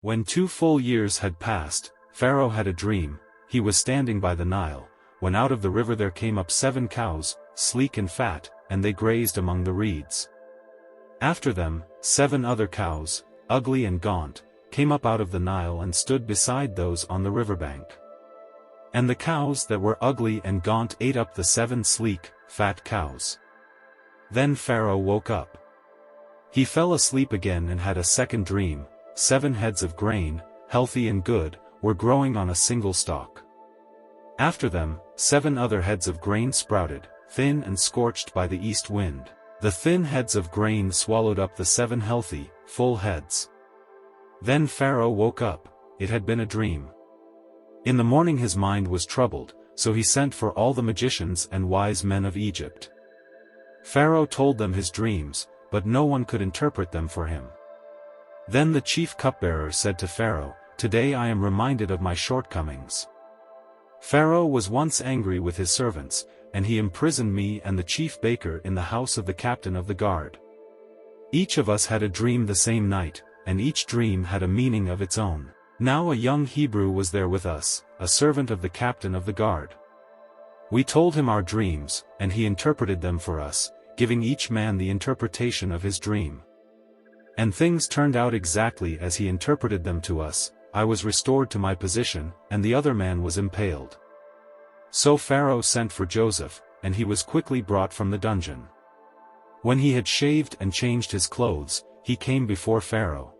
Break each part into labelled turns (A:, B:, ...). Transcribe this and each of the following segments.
A: When 2 full years had passed, Pharaoh had a dream. He was standing by the Nile, when out of the river there came up 7 cows, sleek and fat, and they grazed among the reeds. After them, 7 other cows, ugly and gaunt, came up out of the Nile and stood beside those on the riverbank. And the cows that were ugly and gaunt ate up the 7 sleek, fat cows. Then Pharaoh woke up. He fell asleep again and had a second dream. 7 heads of grain, healthy and good, were growing on a single stalk. After them, 7 other heads of grain sprouted, thin and scorched by the east wind. The thin heads of grain swallowed up the 7 healthy, full heads. Then Pharaoh woke up. It had been a dream. In the morning his mind was troubled, so he sent for all the magicians and wise men of Egypt. Pharaoh told them his dreams, but no one could interpret them for him. Then the chief cupbearer said to Pharaoh, "Today I am reminded of my shortcomings. Pharaoh was once angry with his servants, and he imprisoned me and the chief baker in the house of the captain of the guard. Each of us had a dream the same night, and each dream had a meaning of its own. Now a young Hebrew was there with us, a servant of the captain of the guard. We told him our dreams, and he interpreted them for us, giving each man the interpretation of his dream. And things turned out exactly as he interpreted them to us. I was restored to my position, and the other man was impaled." So Pharaoh sent for Joseph, and he was quickly brought from the dungeon. When he had shaved and changed his clothes, he came before Pharaoh.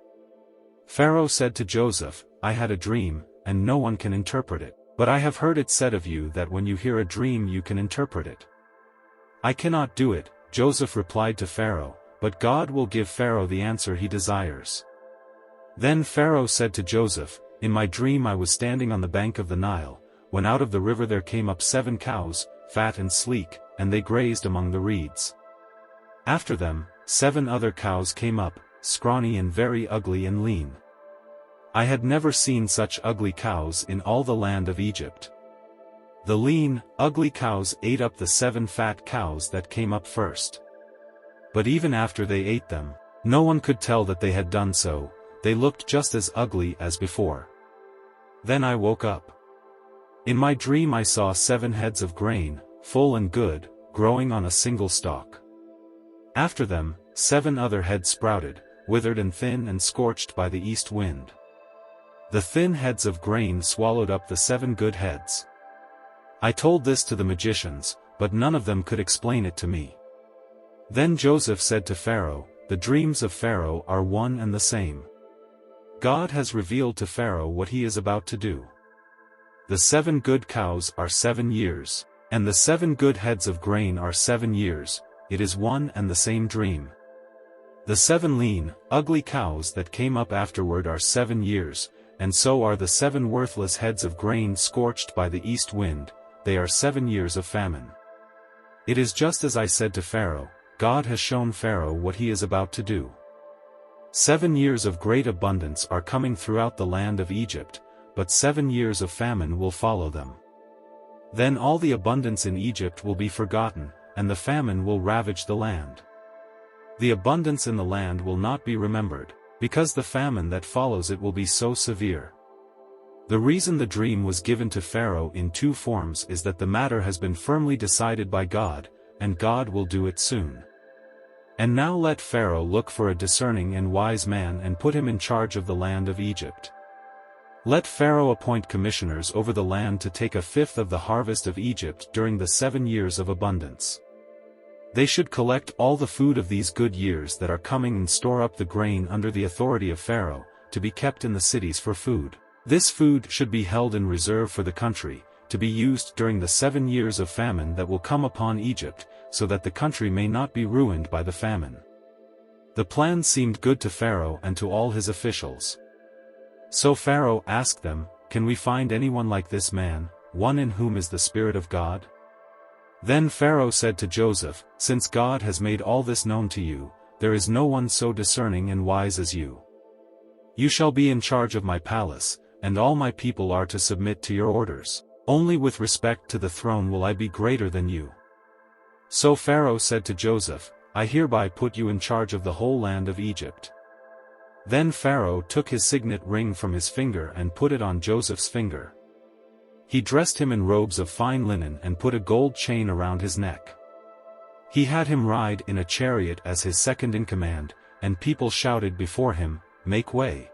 A: Pharaoh said to Joseph, "I had a dream, and no one can interpret it, but I have heard it said of you that when you hear a dream you can interpret it." "I cannot do it," Joseph replied to Pharaoh, "but God will give Pharaoh the answer he desires." Then Pharaoh said to Joseph, "In my dream I was standing on the bank of the Nile, when out of the river there came up 7 cows, fat and sleek, and they grazed among the reeds. After them, 7 other cows came up, scrawny and very ugly and lean. I had never seen such ugly cows in all the land of Egypt. The lean, ugly cows ate up the 7 fat cows that came up first. But even after they ate them, no one could tell that they had done so. They looked just as ugly as before. Then I woke up. In my dream I saw 7 heads of grain, full and good, growing on a single stalk. After them, 7 other heads sprouted, withered and thin and scorched by the east wind. The thin heads of grain swallowed up the 7 good heads. I told this to the magicians, but none of them could explain it to me." Then Joseph said to Pharaoh, "The dreams of Pharaoh are one and the same. God has revealed to Pharaoh what he is about to do. The 7 good cows are 7 years, and the 7 good heads of grain are 7 years, it is one and the same dream. The 7 lean, ugly cows that came up afterward are 7 years, and so are the 7 worthless heads of grain scorched by the east wind, they are 7 years of famine. It is just as I said to Pharaoh, God has shown Pharaoh what he is about to do. 7 years of great abundance are coming throughout the land of Egypt, but 7 years of famine will follow them. Then all the abundance in Egypt will be forgotten, and the famine will ravage the land. The abundance in the land will not be remembered, because the famine that follows it will be so severe. The reason the dream was given to Pharaoh in 2 forms is that the matter has been firmly decided by God, and God will do it soon. And now let Pharaoh look for a discerning and wise man and put him in charge of the land of Egypt. Let Pharaoh appoint commissioners over the land to take 1/5 of the harvest of Egypt during the 7 years of abundance. They should collect all the food of these good years that are coming and store up the grain under the authority of Pharaoh, to be kept in the cities for food. This food should be held in reserve for the country, to be used during the 7 years of famine that will come upon Egypt, so that the country may not be ruined by the famine." The plan seemed good to Pharaoh and to all his officials. So Pharaoh asked them, "Can we find anyone like this man, one in whom is the Spirit of God?" Then Pharaoh said to Joseph, "Since God has made all this known to you, there is no one so discerning and wise as you. You shall be in charge of my palace, and all my people are to submit to your orders. Only with respect to the throne will I be greater than you." So Pharaoh said to Joseph, "I hereby put you in charge of the whole land of Egypt." Then Pharaoh took his signet ring from his finger and put it on Joseph's finger. He dressed him in robes of fine linen and put a gold chain around his neck. He had him ride in a chariot as his second-in-command, and people shouted before him, "Make way!"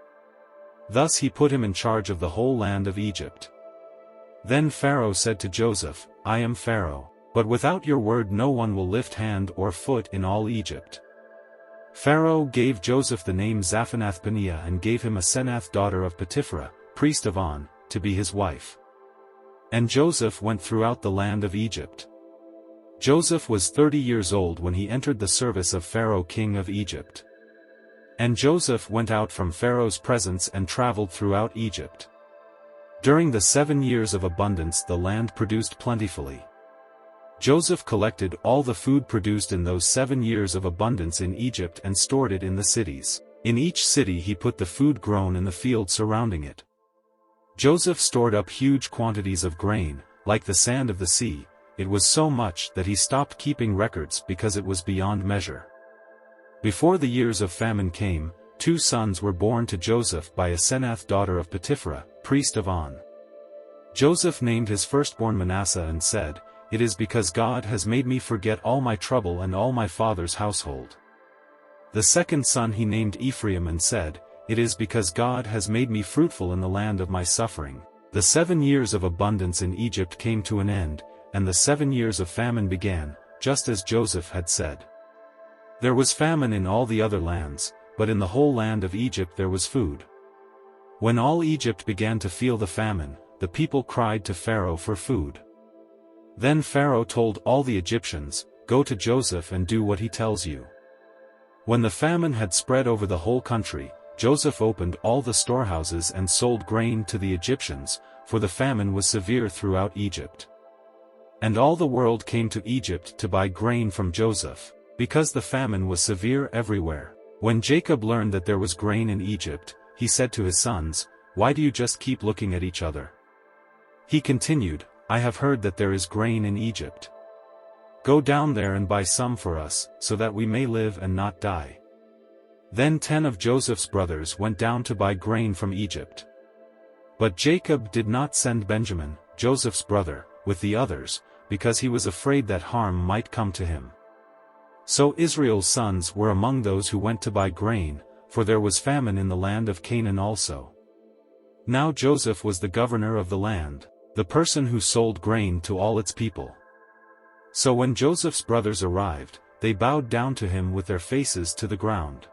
A: Thus he put him in charge of the whole land of Egypt. Then Pharaoh said to Joseph, "I am Pharaoh, but without your word no one will lift hand or foot in all Egypt." Pharaoh gave Joseph the name Zaphenath-Paneah and gave him Asenath daughter of Potipherah, priest of On, to be his wife. And Joseph went throughout the land of Egypt. Joseph was 30 years old when he entered the service of Pharaoh king of Egypt. And Joseph went out from Pharaoh's presence and traveled throughout Egypt. During the 7 years of abundance the land produced plentifully. Joseph collected all the food produced in those 7 years of abundance in Egypt and stored it in the cities. In each city he put the food grown in the field surrounding it. Joseph stored up huge quantities of grain, like the sand of the sea. It was so much that he stopped keeping records because it was beyond measure. Before the years of famine came, 2 sons were born to Joseph by Asenath daughter of Potipherah, priest of On. Joseph named his firstborn Manasseh and said, "It is because God has made me forget all my trouble and all my father's household." The second son he named Ephraim and said, "It is because God has made me fruitful in the land of my suffering." The 7 years of abundance in Egypt came to an end, and the 7 years of famine began, just as Joseph had said. There was famine in all the other lands, but in the whole land of Egypt there was food. When all Egypt began to feel the famine, the people cried to Pharaoh for food. Then Pharaoh told all the Egyptians, "Go to Joseph and do what he tells you." When the famine had spread over the whole country, Joseph opened all the storehouses and sold grain to the Egyptians, for the famine was severe throughout Egypt. And all the world came to Egypt to buy grain from Joseph, because the famine was severe everywhere. When Jacob learned that there was grain in Egypt, he said to his sons, "Why do you just keep looking at each other?" He continued, "I have heard that there is grain in Egypt. Go down there and buy some for us, so that we may live and not die." Then 10 of Joseph's brothers went down to buy grain from Egypt. But Jacob did not send Benjamin, Joseph's brother, with the others, because he was afraid that harm might come to him. So Israel's sons were among those who went to buy grain, for there was famine in the land of Canaan also. Now Joseph was the governor of the land, the person who sold grain to all its people. So when Joseph's brothers arrived, they bowed down to him with their faces to the ground.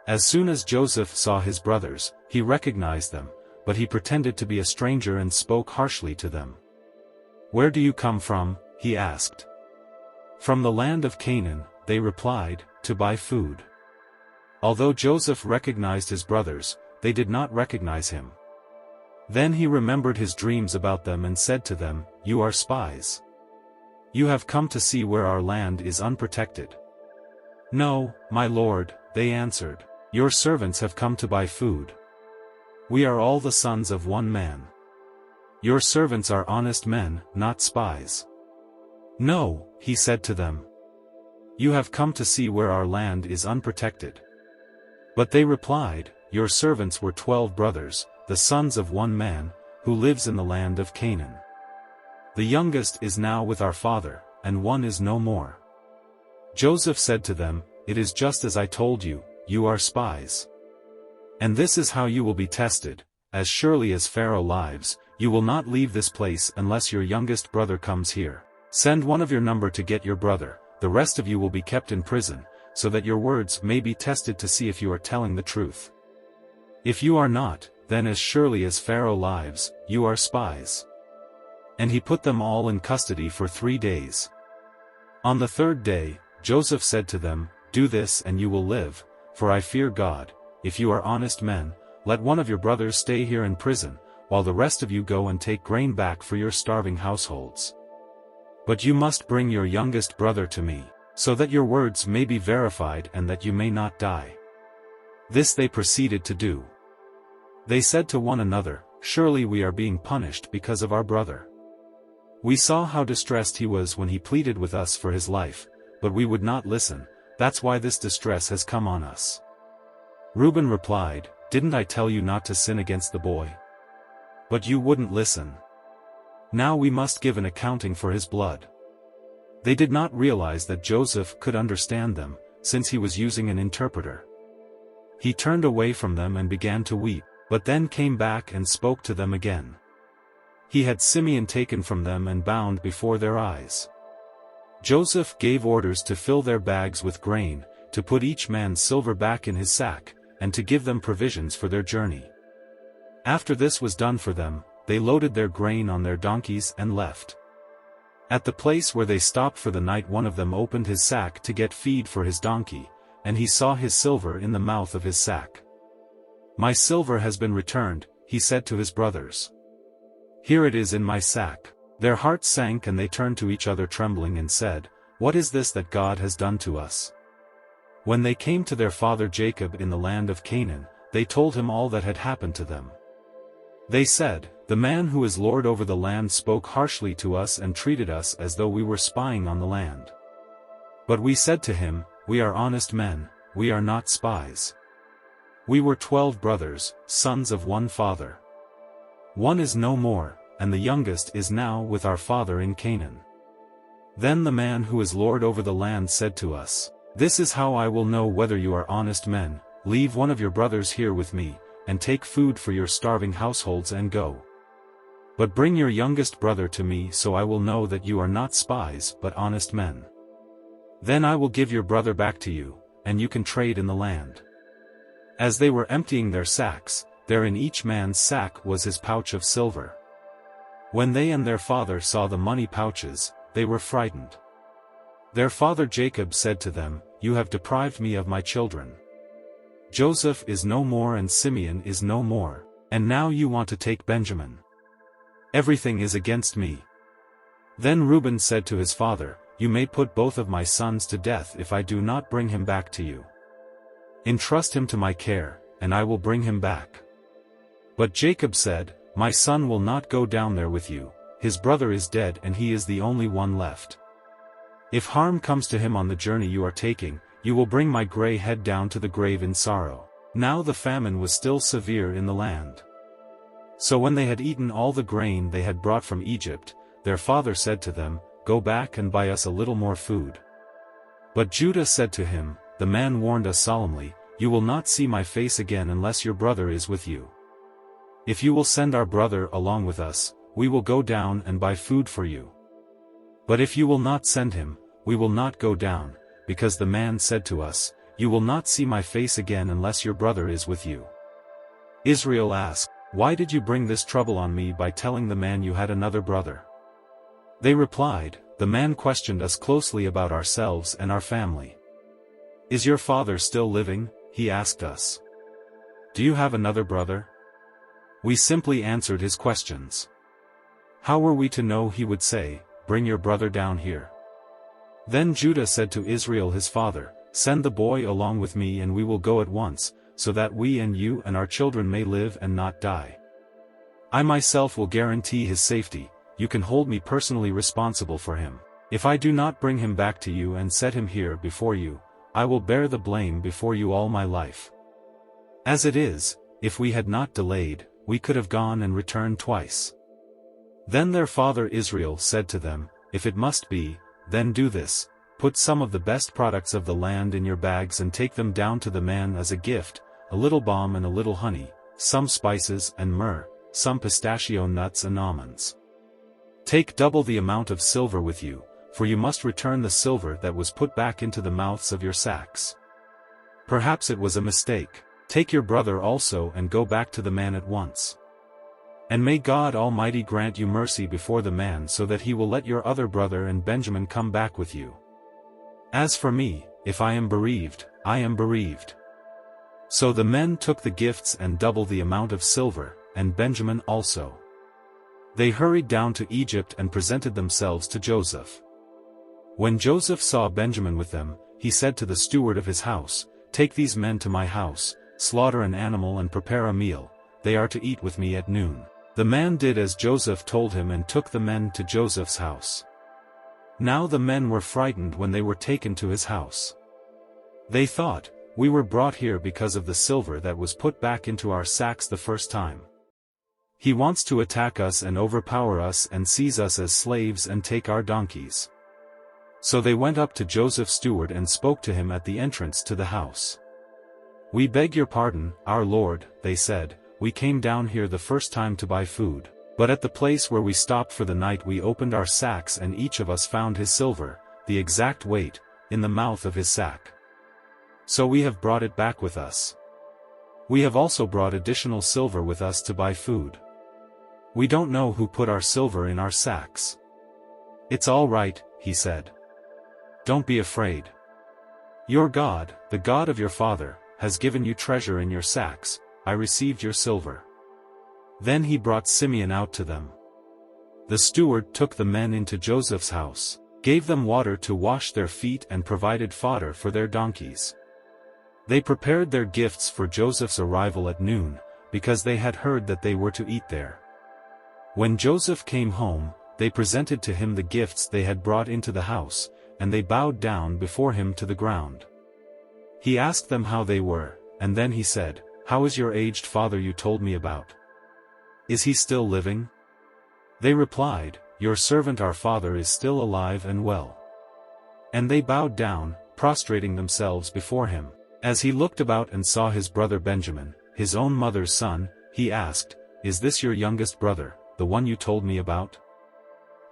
A: As soon as Joseph saw his brothers, he recognized them, but he pretended to be a stranger and spoke harshly to them. "Where do you come from?" he asked. "From the land of Canaan," they replied, "to buy food." Although Joseph recognized his brothers, they did not recognize him. Then he remembered his dreams about them and said to them, "You are spies. You have come to see where our land is unprotected." "No, my lord," they answered. "Your servants have come to buy food. We are all the sons of one man. Your servants are honest men, not spies." "No," he said to them. "You have come to see where our land is unprotected." But they replied, "Your servants were 12 brothers, the sons of one man, who lives in the land of Canaan. The youngest is now with our father, and one is no more." Joseph said to them, "It is just as I told you, you are spies. And this is how you will be tested: as surely as Pharaoh lives, you will not leave this place unless your youngest brother comes here. Send one of your number to get your brother, the rest of you will be kept in prison, so that your words may be tested to see if you are telling the truth. If you are not, then as surely as Pharaoh lives, you are spies." And he put them all in custody for 3 days. On the 3rd day, Joseph said to them, "Do this and you will live, for I fear God. If you are honest men, let one of your brothers stay here in prison, while the rest of you go and take grain back for your starving households. But you must bring your youngest brother to me, so that your words may be verified and that you may not die." This they proceeded to do. They said to one another, "Surely we are being punished because of our brother. We saw how distressed he was when he pleaded with us for his life, but we would not listen. That's why this distress has come on us." Reuben replied, "Didn't I tell you not to sin against the boy? But you wouldn't listen. Now we must give an accounting for his blood." They did not realize that Joseph could understand them, since he was using an interpreter. He turned away from them and began to weep, but then came back and spoke to them again. He had Simeon taken from them and bound before their eyes. Joseph gave orders to fill their bags with grain, to put each man's silver back in his sack, and to give them provisions for their journey. After this was done for them, they loaded their grain on their donkeys and left. At the place where they stopped for the night, one of them opened his sack to get feed for his donkey, and he saw his silver in the mouth of his sack. "My silver has been returned," he said to his brothers. "Here it is in my sack." Their hearts sank and they turned to each other trembling and said, "What is this that God has done to us?" When they came to their father Jacob in the land of Canaan, they told him all that had happened to them. They said, "The man who is lord over the land spoke harshly to us and treated us as though we were spying on the land. But we said to him, 'We are honest men, we are not spies. We were 12 brothers, sons of one father. One is no more, and the youngest is now with our father in Canaan.' Then the man who is lord over the land said to us, 'This is how I will know whether you are honest men. Leave one of your brothers here with me, and take food for your starving households and go. But bring your youngest brother to me so I will know that you are not spies but honest men. Then I will give your brother back to you, and you can trade in the land.' As they were emptying their sacks, there in each man's sack was his pouch of silver. When they and their father saw the money pouches, they were frightened. Their father Jacob said to them, 'You have deprived me of my children. Joseph is no more and Simeon is no more, and now you want to take Benjamin. Everything is against me.' Then Reuben said to his father, 'You may put both of my sons to death if I do not bring him back to you. Entrust him to my care, and I will bring him back.' But Jacob said, 'My son will not go down there with you, his brother is dead and he is the only one left. If harm comes to him on the journey you are taking, you will bring my gray head down to the grave in sorrow.' Now the famine was still severe in the land. So when they had eaten all the grain they had brought from Egypt, their father said to them, 'Go back and buy us a little more food.' But Judah said to him, 'The man warned us solemnly, you will not see my face again unless your brother is with you. If you will send our brother along with us, we will go down and buy food for you. But if you will not send him, we will not go down, because the man said to us, you will not see my face again unless your brother is with you.' Israel asked, 'Why did you bring this trouble on me by telling the man you had another brother?' They replied, 'The man questioned us closely about ourselves and our family. Is your father still living?' he asked us. 'Do you have another brother?' We simply answered his questions. How were we to know he would say, 'Bring your brother down here'?" Then Judah said to Israel his father, "Send the boy along with me and we will go at once, so that we and you and our children may live and not die. I myself will guarantee his safety, you can hold me personally responsible for him. If I do not bring him back to you and set him here before you, I will bear the blame before you all my life. As it is, if we had not delayed, we could have gone and returned twice." Then their father Israel said to them, "If it must be, then do this, put some of the best products of the land in your bags and take them down to the man as a gift, a little balm and a little honey, some spices and myrrh, some pistachio nuts and almonds. Take double the amount of silver with you, for you must return the silver that was put back into the mouths of your sacks. Perhaps it was a mistake. Take your brother also and go back to the man at once. And may God Almighty grant you mercy before the man so that he will let your other brother and Benjamin come back with you. As for me, if I am bereaved, I am bereaved." So the men took the gifts and double the amount of silver, and Benjamin also. They hurried down to Egypt and presented themselves to Joseph. When Joseph saw Benjamin with them, he said to the steward of his house, "Take these men to my house, slaughter an animal and prepare a meal, they are to eat with me at noon." The man did as Joseph told him and took the men to Joseph's house. Now the men were frightened when they were taken to his house. They thought, "We were brought here because of the silver that was put back into our sacks the first time. He wants to attack us and overpower us and seize us as slaves and take our donkeys." So they went up to Joseph's steward and spoke to him at the entrance to the house. "We beg your pardon, our lord," they said, "we came down here the first time to buy food, but at the place where we stopped for the night we opened our sacks and each of us found his silver, the exact weight, in the mouth of his sack. So we have brought it back with us. We have also brought additional silver with us to buy food. We don't know who put our silver in our sacks." "It's all right," he said. "Don't be afraid. Your God, the God of your father, has given you treasure in your sacks. I received your silver." Then he brought Simeon out to them. The steward took the men into Joseph's house, gave them water to wash their feet and provided fodder for their donkeys. They prepared their gifts for Joseph's arrival at noon, because they had heard that they were to eat there. When Joseph came home, they presented to him the gifts they had brought into the house, and they bowed down before him to the ground. He asked them how they were, and then he said, "How is your aged father you told me about? Is he still living?" They replied, "Your servant our father is still alive and well." And they bowed down, prostrating themselves before him. As he looked about and saw his brother Benjamin, his own mother's son, he asked, "Is this your youngest brother, the one you told me about?"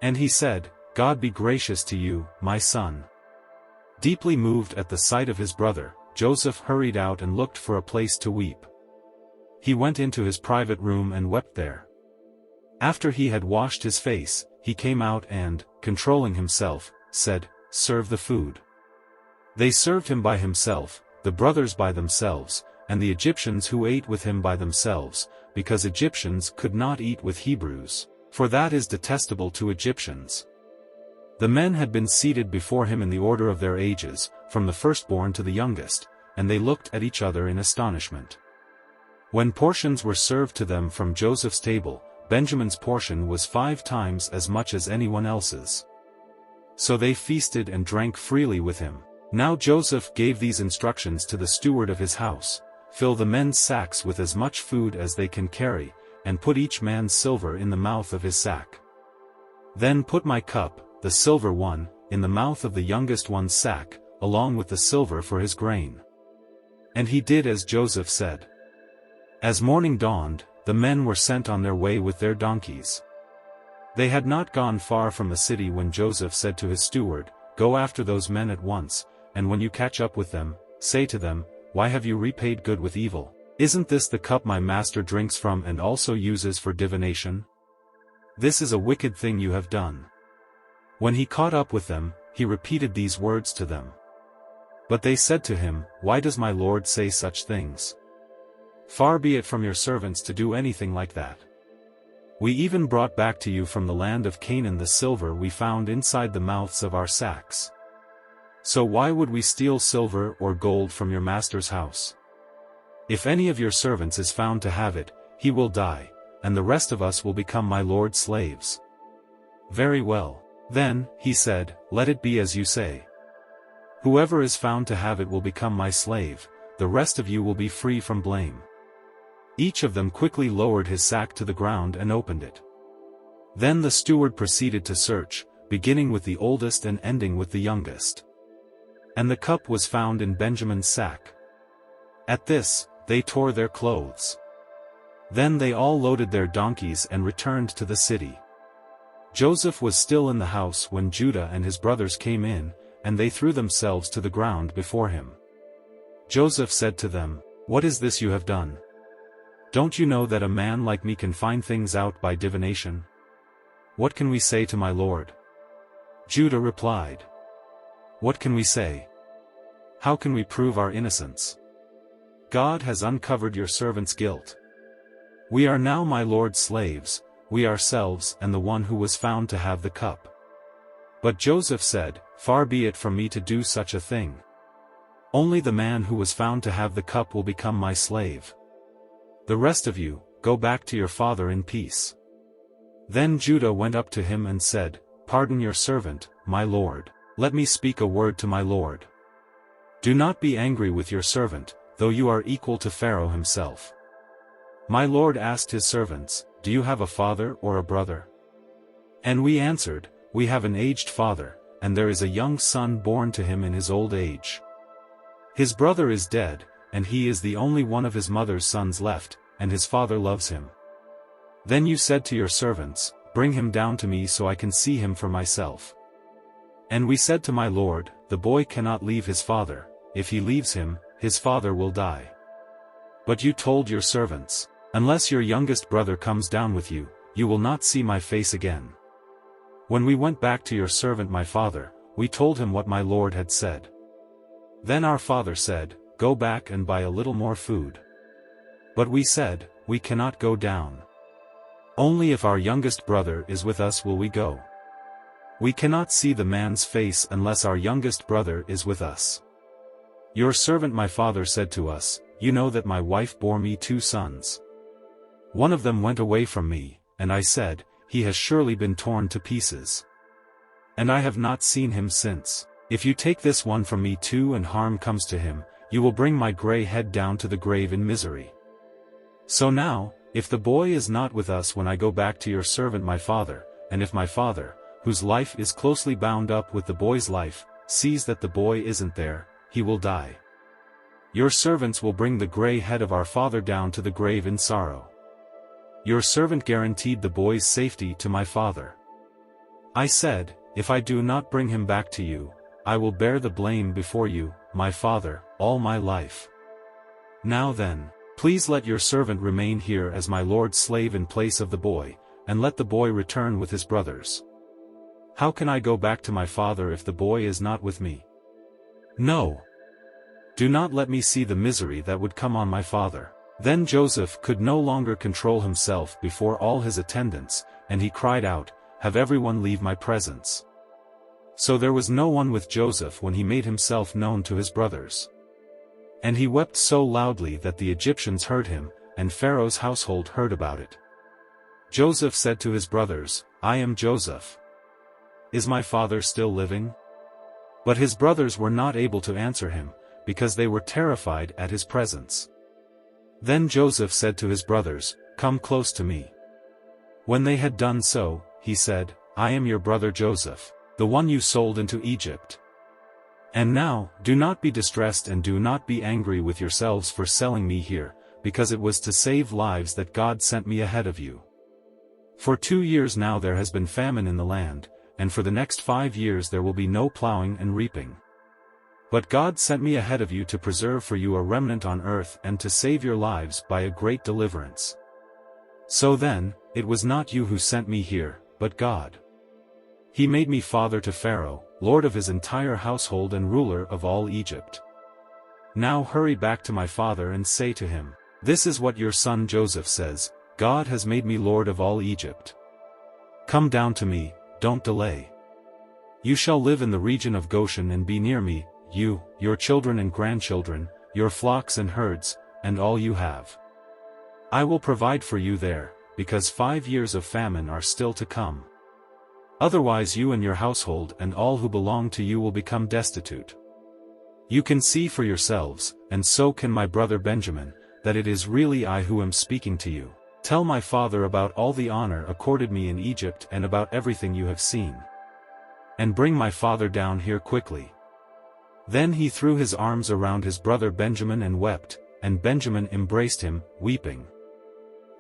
A: And he said, "God be gracious to you, my son." Deeply moved at the sight of his brother, Joseph hurried out and looked for a place to weep. He went into his private room and wept there. After he had washed his face, he came out and, controlling himself, said, "Serve the food." They served him by himself, the brothers by themselves, and the Egyptians who ate with him by themselves, because Egyptians could not eat with Hebrews, for that is detestable to Egyptians. The men had been seated before him in the order of their ages, from the firstborn to the youngest, and they looked at each other in astonishment. When portions were served to them from Joseph's table, Benjamin's portion was 5 times as much as anyone else's. So they feasted and drank freely with him. Now Joseph gave these instructions to the steward of his house: "Fill the men's sacks with as much food as they can carry, and put each man's silver in the mouth of his sack. Then put my cup, the silver one, in the mouth of the youngest one's sack, along with the silver for his grain." And he did as Joseph said. As morning dawned, the men were sent on their way with their donkeys. They had not gone far from the city when Joseph said to his steward, "Go after those men at once, and when you catch up with them, say to them, 'Why have you repaid good with evil? Isn't this the cup my master drinks from and also uses for divination? This is a wicked thing you have done.'" When he caught up with them, he repeated these words to them. But they said to him, "Why does my lord say such things? Far be it from your servants to do anything like that. We even brought back to you from the land of Canaan the silver we found inside the mouths of our sacks. So why would we steal silver or gold from your master's house? If any of your servants is found to have it, he will die, and the rest of us will become my lord's slaves." "Very well. Then," he said, "let it be as you say. Whoever is found to have it will become my slave, the rest of you will be free from blame." Each of them quickly lowered his sack to the ground and opened it. Then the steward proceeded to search, beginning with the oldest and ending with the youngest. And the cup was found in Benjamin's sack. At this, they tore their clothes. Then they all loaded their donkeys and returned to the city. Joseph was still in the house when Judah and his brothers came in, and they threw themselves to the ground before him. Joseph said to them, "What is this you have done? Don't you know that a man like me can find things out by divination? What can we say to my lord?" Judah replied, "What can we say? How can we prove our innocence? God has uncovered your servant's guilt. We are now my lord's slaves, we ourselves and the one who was found to have the cup." But Joseph said, "Far be it from me to do such a thing. Only the man who was found to have the cup will become my slave. The rest of you, go back to your father in peace." Then Judah went up to him and said, "Pardon your servant, my lord. Let me speak a word to my lord." Do not be angry with your servant, though you are equal to Pharaoh himself." My lord asked his servants, "Do you have a father or a brother?" And we answered, "We have an aged father, and there is a young son born to him in his old age. His brother is dead, and he is the only one of his mother's sons left, and his father loves him." Then you said to your servants, "Bring him down to me so I can see him for myself." And we said to my lord, "The boy cannot leave his father, if he leaves him, his father will die." But you told your servants, "Unless your youngest brother comes down with you, you will not see my face again." When we went back to your servant my father, we told him what my lord had said. Then our father said, "Go back and buy a little more food." But we said, "We cannot go down. Only if our youngest brother is with us will we go. We cannot see the man's face unless our youngest brother is with us." Your servant my father said to us, "You know that my wife bore me 2 sons. One of them went away from me, and I said, 'He has surely been torn to pieces.' And I have not seen him since. If you take this one from me too and harm comes to him, you will bring my gray head down to the grave in misery. So now, if the boy is not with us when I go back to your servant my father, and if my father, whose life is closely bound up with the boy's life, sees that the boy isn't there, he will die. Your servants will bring the gray head of our father down to the grave in sorrow." Your servant guaranteed the boy's safety to my father. I said, "If I do not bring him back to you, I will bear the blame before you, my father, all my life. Now then, please let your servant remain here as my lord's slave in place of the boy, and let the boy return with his brothers. How can I go back to my father if the boy is not with me? No. Do not let me see the misery that would come on my father." Then Joseph could no longer control himself before all his attendants, and he cried out, "Have everyone leave my presence." So there was no one with Joseph when he made himself known to his brothers. And he wept so loudly that the Egyptians heard him, and Pharaoh's household heard about it. Joseph said to his brothers, "I am Joseph. Is my father still living?" But his brothers were not able to answer him, because they were terrified at his presence. Then Joseph said to his brothers, "Come close to me." When they had done so, he said, "I am your brother Joseph, the one you sold into Egypt. And now, do not be distressed and do not be angry with yourselves for selling me here, because it was to save lives that God sent me ahead of you. For 2 years now there has been famine in the land, and for the next 5 years there will be no plowing and reaping. But God sent me ahead of you to preserve for you a remnant on earth and to save your lives by a great deliverance. So then, it was not you who sent me here, but God. He made me father to Pharaoh, lord of his entire household and ruler of all Egypt. Now hurry back to my father and say to him, 'This is what your son Joseph says, God has made me lord of all Egypt. Come down to me, don't delay. You shall live in the region of Goshen and be near me, you, your children and grandchildren, your flocks and herds, and all you have. I will provide for you there, because 5 years of famine are still to come. Otherwise you and your household and all who belong to you will become destitute. You can see for yourselves, and so can my brother Benjamin, that it is really I who am speaking to you. Tell my father about all the honor accorded me in Egypt and about everything you have seen. And bring my father down here quickly.' Then he threw his arms around his brother Benjamin and wept, and Benjamin embraced him, weeping.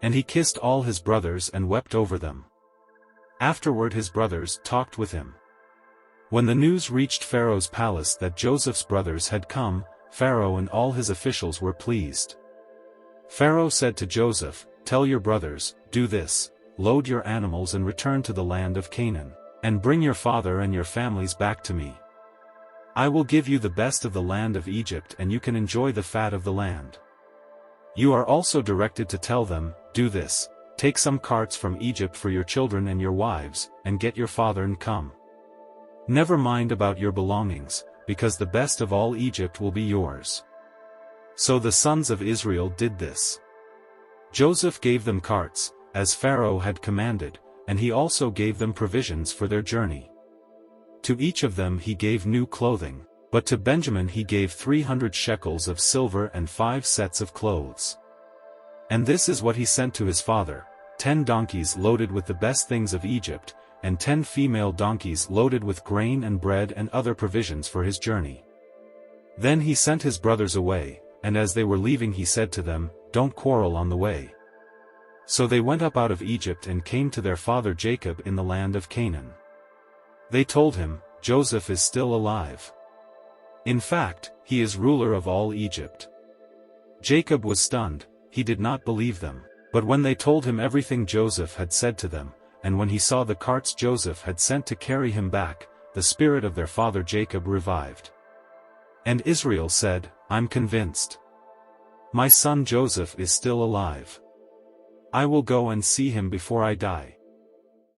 A: And he kissed all his brothers and wept over them. Afterward his brothers talked with him. When the news reached Pharaoh's palace that Joseph's brothers had come, Pharaoh and all his officials were pleased. Pharaoh said to Joseph, "Tell your brothers, do this, load your animals and return to the land of Canaan, and bring your father and your families back to me. I will give you the best of the land of Egypt and you can enjoy the fat of the land." You are also directed to tell them, "Do this, take some carts from Egypt for your children and your wives, and get your father and come. Never mind about your belongings, because the best of all Egypt will be yours." So the sons of Israel did this. Joseph gave them carts, as Pharaoh had commanded, and he also gave them provisions for their journey. To each of them he gave new clothing. But to Benjamin he gave 300 shekels of silver and 5 sets of clothes. And this is what he sent to his father: 10 donkeys loaded with the best things of Egypt, and 10 female donkeys loaded with grain and bread and other provisions for his journey. Then he sent his brothers away, and as they were leaving he said to them, "Don't quarrel on the way." So they went up out of Egypt and came to their father Jacob in the land of Canaan. They told him, "Joseph is still alive. In fact, he is ruler of all Egypt." Jacob was stunned, he did not believe them. But when they told him everything Joseph had said to them, and when he saw the carts Joseph had sent to carry him back, the spirit of their father Jacob revived. And Israel said, "I'm convinced. My son Joseph is still alive. I will go and see him before I die."